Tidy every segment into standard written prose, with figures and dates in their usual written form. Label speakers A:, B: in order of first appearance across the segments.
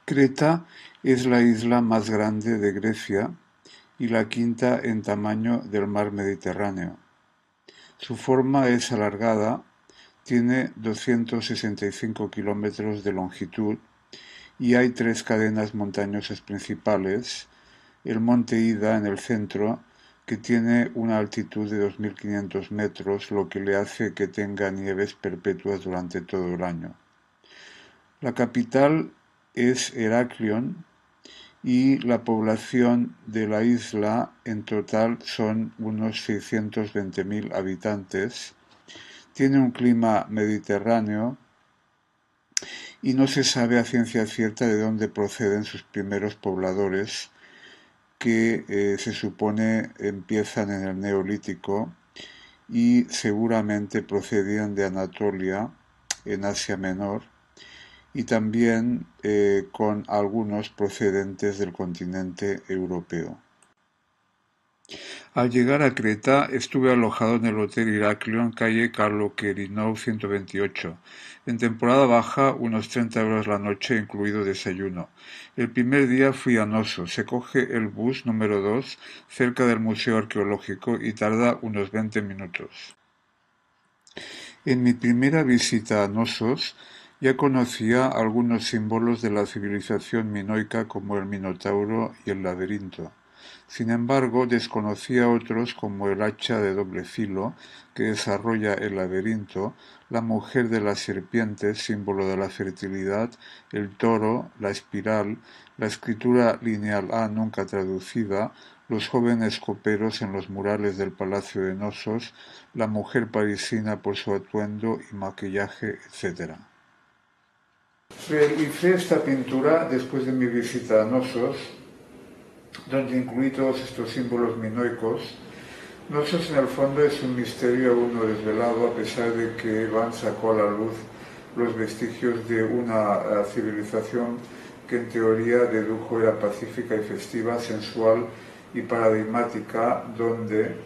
A: Creta es la isla más grande de Grecia y la quinta en tamaño del mar Mediterráneo. Su forma es alargada, tiene 265 kilómetros de longitud y hay tres cadenas montañosas principales: el monte Ida en el centro, que tiene una altitud de 2500 metros, lo que le hace que tenga nieves perpetuas durante todo el año. La capital es Heraklion y la población de la isla en total son unos 620.000 habitantes. Tiene un clima mediterráneo y no se sabe a ciencia cierta de dónde proceden sus primeros pobladores, que se supone empiezan en el Neolítico y seguramente procedían de Anatolia, en Asia Menor, y también con algunos procedentes del continente europeo. Al llegar a Creta, estuve alojado en el Hotel Heraklion, calle Kalokerinou 128. En temporada baja, unos 30 euros la noche, incluido desayuno. El primer día fui a Nosos. Se coge el bus número 2 cerca del Museo Arqueológico y tarda unos 20 minutos. En mi primera visita a Nosos ya conocía algunos símbolos de la civilización minoica, como el Minotauro y el laberinto. Sin embargo, desconocía otros, como el hacha de doble filo que desarrolla el laberinto, la mujer de las serpientes, símbolo de la fertilidad, el toro, la espiral, la escritura lineal A nunca traducida, los jóvenes coperos en los murales del Palacio de Nosos, la mujer parisina por su atuendo y maquillaje, etc. Realicé esta pintura después de mi visita a Nosos, donde incluí todos estos símbolos minoicos. Nosos en el fondo es un misterio aún no desvelado, a pesar de que Evans sacó a la luz los vestigios de una civilización que en teoría dedujo era pacífica y festiva, sensual y paradigmática, donde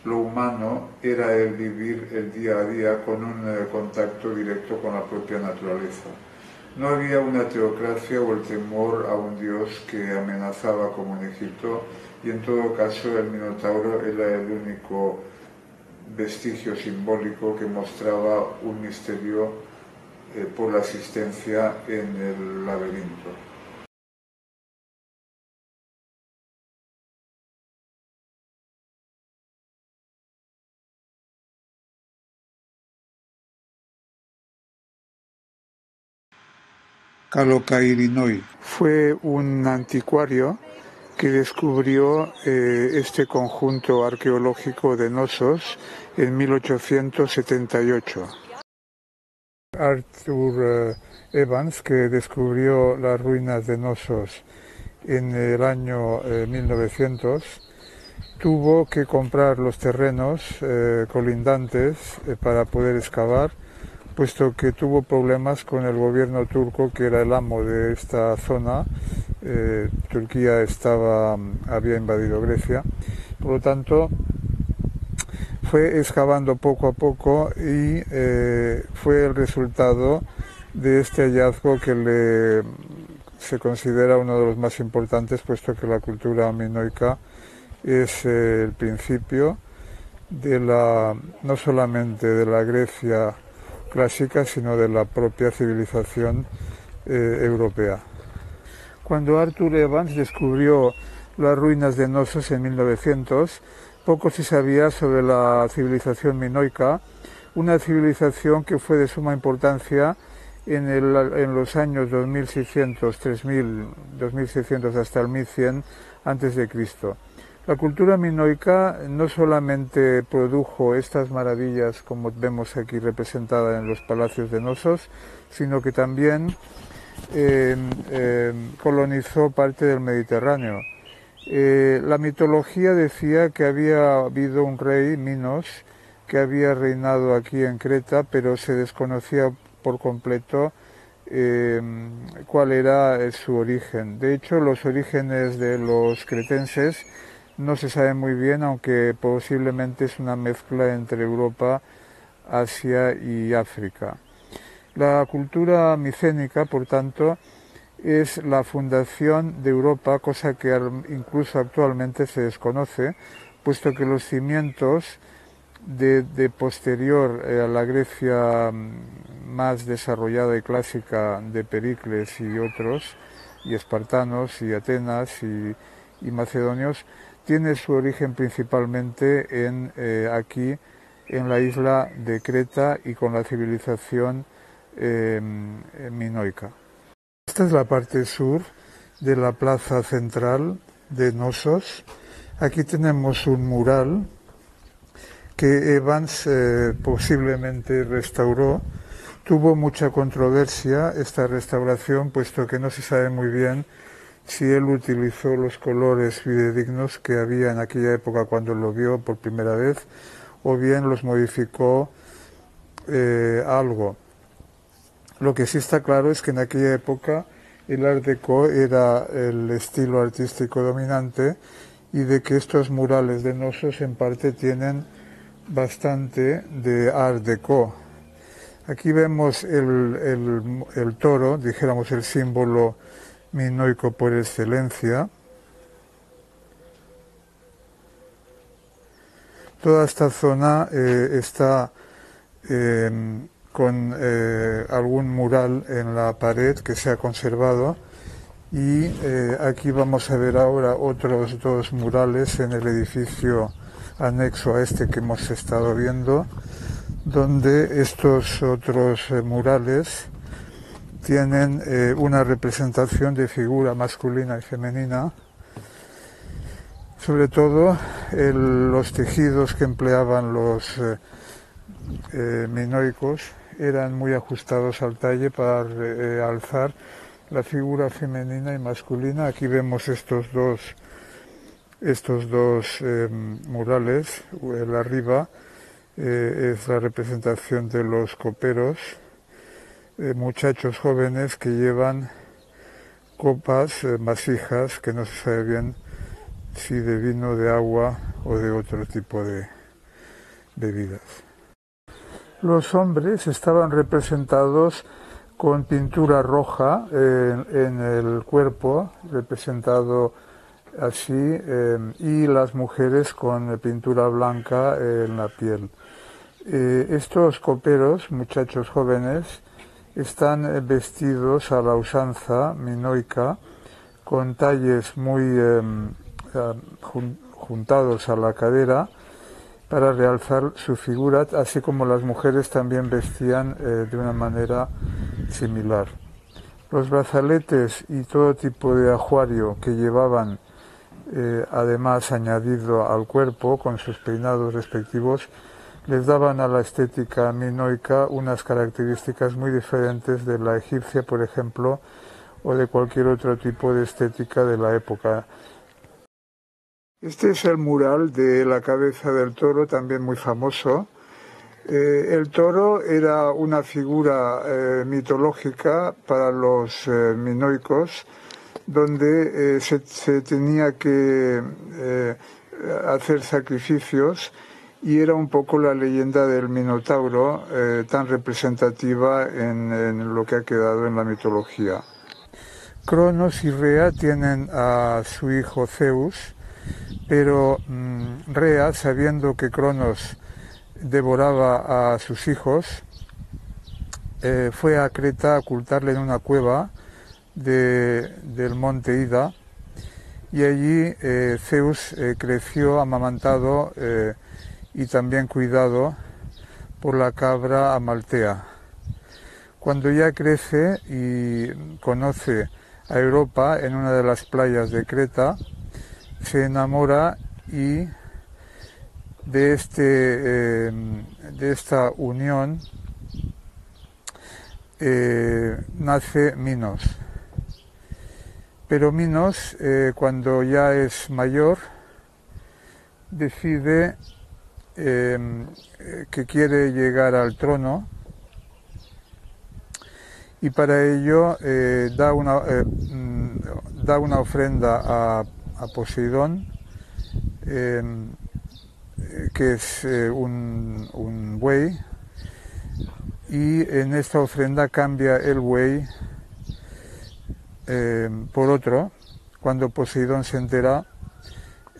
A: lo humano era el vivir el día a día con un contacto directo con la propia naturaleza. No había una teocracia o el temor a un dios que amenazaba como en Egipto, y en todo caso el Minotauro era el único vestigio simbólico que mostraba un misterio por la existencia en el laberinto. Kalokairinoi fue un anticuario que descubrió este conjunto arqueológico de Nosos en 1878. Arthur Evans, que descubrió las ruinas de Nosos en el año 1900, tuvo que comprar los terrenos colindantes para poder excavar, puesto que tuvo problemas con el gobierno turco, que era el amo de esta zona. Turquía había invadido Grecia, por lo tanto fue excavando poco a poco y fue el resultado de este hallazgo que se considera uno de los más importantes, puesto que la cultura minoica es el principio de no solamente de la Grecia clásica, sino de la propia civilización europea. Cuando Arthur Evans descubrió las ruinas de Nosos en 1900, poco se sabía sobre la civilización minoica, una civilización que fue de suma importancia en los años 2600, 3000, 2600 hasta el 1100 a.C. La cultura minoica no solamente produjo estas maravillas como vemos aquí representadas en los palacios de Nosos, sino que también colonizó parte del Mediterráneo. La mitología decía que había habido un rey, Minos, que había reinado aquí en Creta, pero se desconocía por completo cuál era su origen. De hecho, los orígenes de los cretenses no se sabe muy bien, aunque posiblemente es una mezcla entre Europa, Asia y África. La cultura micénica, por tanto, es la fundación de Europa, cosa que incluso actualmente se desconoce, puesto que los cimientos de posterior a la Grecia más desarrollada y clásica de Pericles y otros, y espartanos y Atenas y macedonios, tiene su origen principalmente aquí en la isla de Creta y con la civilización minoica. Esta es la parte sur de la plaza central de Knossos. Aquí tenemos un mural que Evans posiblemente restauró. Tuvo mucha controversia esta restauración, puesto que no se sabe muy bien si él utilizó los colores fidedignos que había en aquella época cuando lo vio por primera vez, o bien los modificó algo. Lo que sí está claro es que en aquella época el Art Deco era el estilo artístico dominante y de que estos murales de Knossos en parte tienen bastante de Art Deco. Aquí vemos el toro, dijéramos el símbolo minoico por excelencia. Toda esta zona está con algún mural en la pared que se ha conservado, y aquí vamos a ver ahora otros dos murales en el edificio anexo a este que hemos estado viendo, donde estos otros murales tienen una representación de figura masculina y femenina. Sobre todo los tejidos que empleaban los minoicos eran muy ajustados al talle para alzar la figura femenina y masculina. Aquí vemos estos dos murales. El arriba es la representación de los coperos, muchachos jóvenes que llevan copas, vasijas, que no se sabe bien si de vino, de agua o de otro tipo de bebidas. Los hombres estaban representados con pintura roja en el cuerpo, representado así, y las mujeres con pintura blanca en la piel. Estos coperos, muchachos jóvenes, están vestidos a la usanza minoica, con talles muy juntados a la cadera para realzar su figura, así como las mujeres también vestían de una manera similar. Los brazaletes y todo tipo de ajuario que llevaban, además añadido al cuerpo con sus peinados respectivos, les daban a la estética minoica unas características muy diferentes de la egipcia, por ejemplo, o de cualquier otro tipo de estética de la época. Este es el mural de la cabeza del toro, también muy famoso. El toro era una figura mitológica para los minoicos, donde se tenía que hacer sacrificios, y era un poco la leyenda del Minotauro, tan representativa en lo que ha quedado en la mitología. Cronos y Rea tienen a su hijo Zeus, pero Rea, sabiendo que Cronos devoraba a sus hijos, fue a Creta a ocultarle en una cueva del monte Ida, y allí Zeus creció amamantado y también cuidado por la cabra Amaltea. Cuando ya crece y conoce a Europa en una de las playas de Creta, se enamora, y de esta unión nace Minos. Pero Minos, cuando ya es mayor, decide que quiere llegar al trono, y para ello da una ofrenda a Poseidón, que es un buey, y en esta ofrenda cambia el buey por otro, cuando Poseidón se entera,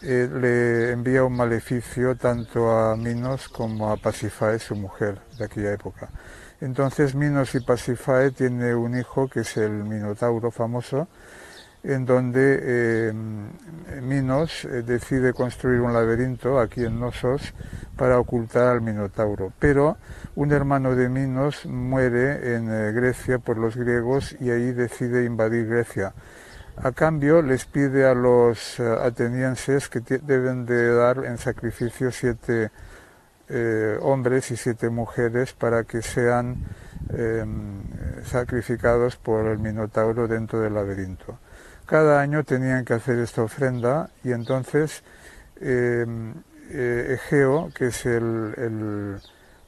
A: le envía un maleficio tanto a Minos como a Pasífae, su mujer de aquella época. Entonces Minos y Pasífae tienen un hijo que es el Minotauro famoso, en donde Minos decide construir un laberinto aquí en Knossos para ocultar al Minotauro. Pero un hermano de Minos muere en Grecia por los griegos y ahí decide invadir Grecia. A cambio les pide a los atenienses que deben de dar en sacrificio 7 hombres y 7 mujeres para que sean sacrificados por el Minotauro dentro del laberinto. Cada año tenían que hacer esta ofrenda y entonces Egeo, que es el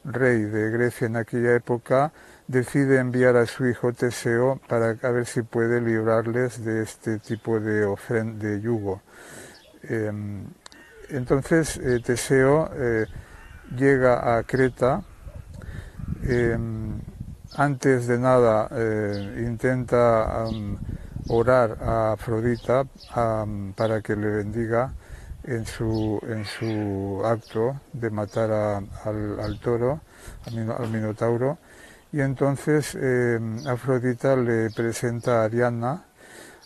A: rey de Grecia en aquella época, decide enviar a su hijo Teseo para a ver si puede librarles de este tipo de yugo. Entonces Teseo llega a Creta, antes de nada intenta orar a Afrodita para que le bendiga en su acto de matar al toro, al Minotauro, y entonces Afrodita le presenta a Ariana.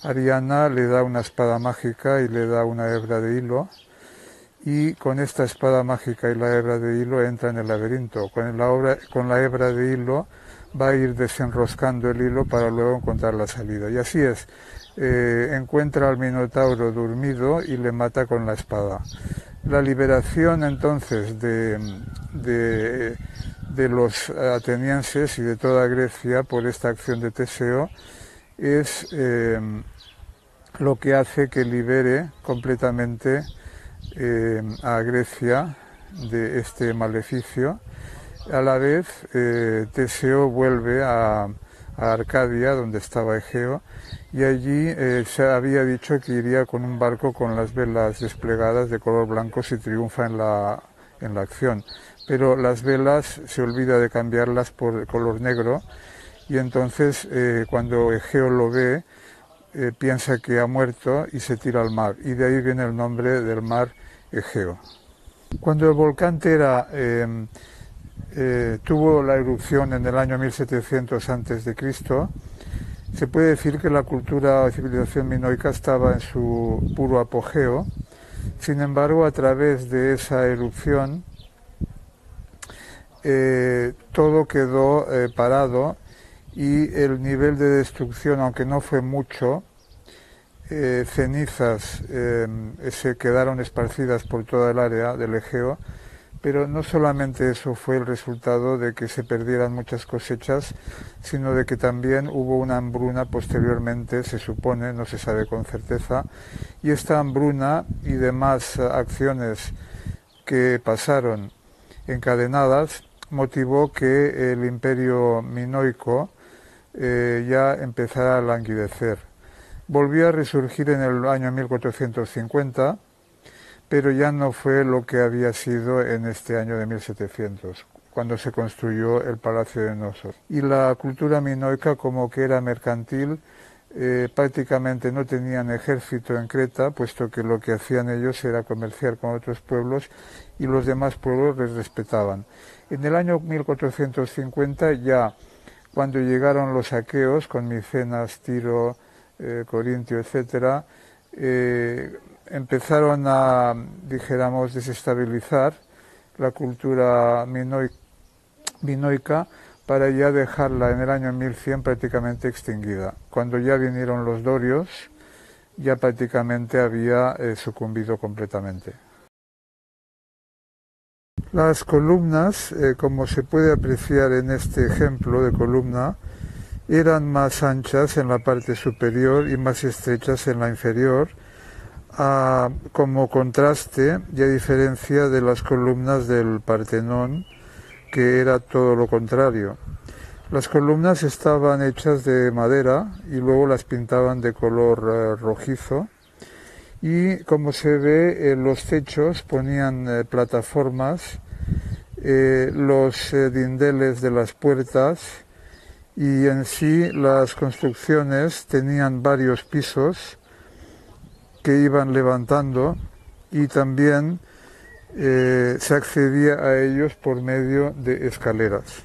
A: Ariana le da una espada mágica y le da una hebra de hilo, y con esta espada mágica y la hebra de hilo entra en el laberinto. Con la hebra de hilo va a ir desenroscando el hilo para luego encontrar la salida. Y así es, encuentra al Minotauro dormido y le mata con la espada. La liberación entonces de los atenienses y de toda Grecia por esta acción de Teseo es lo que hace que libere completamente a Grecia de este maleficio. A la vez, Teseo vuelve a Arcadia, donde estaba Egeo, y allí se había dicho que iría con un barco con las velas desplegadas de color blanco si triunfa en la acción. Pero las velas se olvida de cambiarlas por color negro, y entonces cuando Egeo lo ve, piensa que ha muerto y se tira al mar, y de ahí viene el nombre del mar Egeo. Cuando el volcán Tera tuvo la erupción en el año 1700 a.C., se puede decir que la cultura o civilización minoica estaba en su puro apogeo. Sin embargo, a través de esa erupción todo quedó parado y el nivel de destrucción, aunque no fue mucho, cenizas se quedaron esparcidas por toda el área del Egeo, pero no solamente eso fue el resultado de que se perdieran muchas cosechas, sino de que también hubo una hambruna posteriormente, se supone, no se sabe con certeza, y esta hambruna y demás acciones que pasaron encadenadas motivó que el imperio minoico ya empezara a languidecer. Volvió a resurgir en el año 1450, pero ya no fue lo que había sido en este año de 1700, cuando se construyó el Palacio de Knossos. Y la cultura minoica, como que era mercantil, prácticamente no tenían ejército en Creta, puesto que lo que hacían ellos era comerciar con otros pueblos y los demás pueblos les respetaban. En el año 1450 ya, cuando llegaron los aqueos con Micenas, Tiro, Corintio, etcétera, empezaron a, dijéramos, desestabilizar la cultura minoica para ya dejarla en el año 1100 prácticamente extinguida. Cuando ya vinieron los dorios, ya prácticamente había sucumbido completamente. Las columnas, como se puede apreciar en este ejemplo de columna, eran más anchas en la parte superior y más estrechas en la inferior, como contraste y a diferencia de las columnas del Partenón, que era todo lo contrario. Las columnas estaban hechas de madera y luego las pintaban de color rojizo, y como se ve en los techos ponían plataformas, los dindeles de las puertas y en sí las construcciones tenían varios pisos que iban levantando y también se accedía a ellos por medio de escaleras.